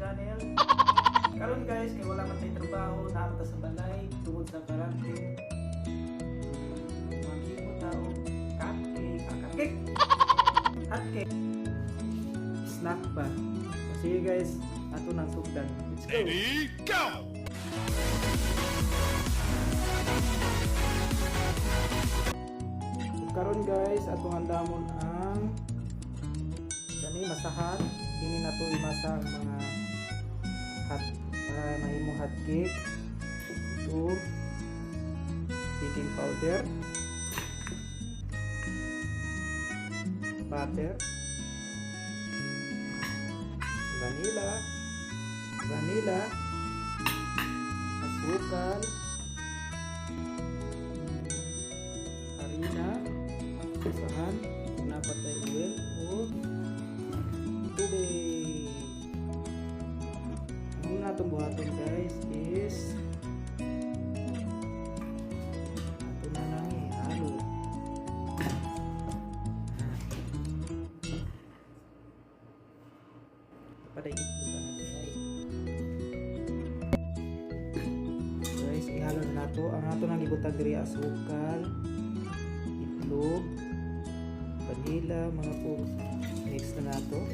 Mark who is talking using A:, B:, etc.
A: channel. Karon guys, kay wala man tay trabaho, naamta sa balay tungod sa quarantine. Maghimo tao, cupcake, hotcake, snack ba? Sige guys, ato nang sugdan. Let's go!
B: Ready, go!
A: Karon guys, atong andamon ang dani masahan. Ini na to imasa ang mga hot para mahimo hot cake. Ito baking powder, butter, vanilla, asukal, harina, basahan, napatay oil o tubig. Ang natong buhaton guys is ato na nang ihalo. Paday itlog na natin guys, ihalo na nato. Ang ato nang ibutang diri asukal, itlog, vanilla, mga po mix na nato.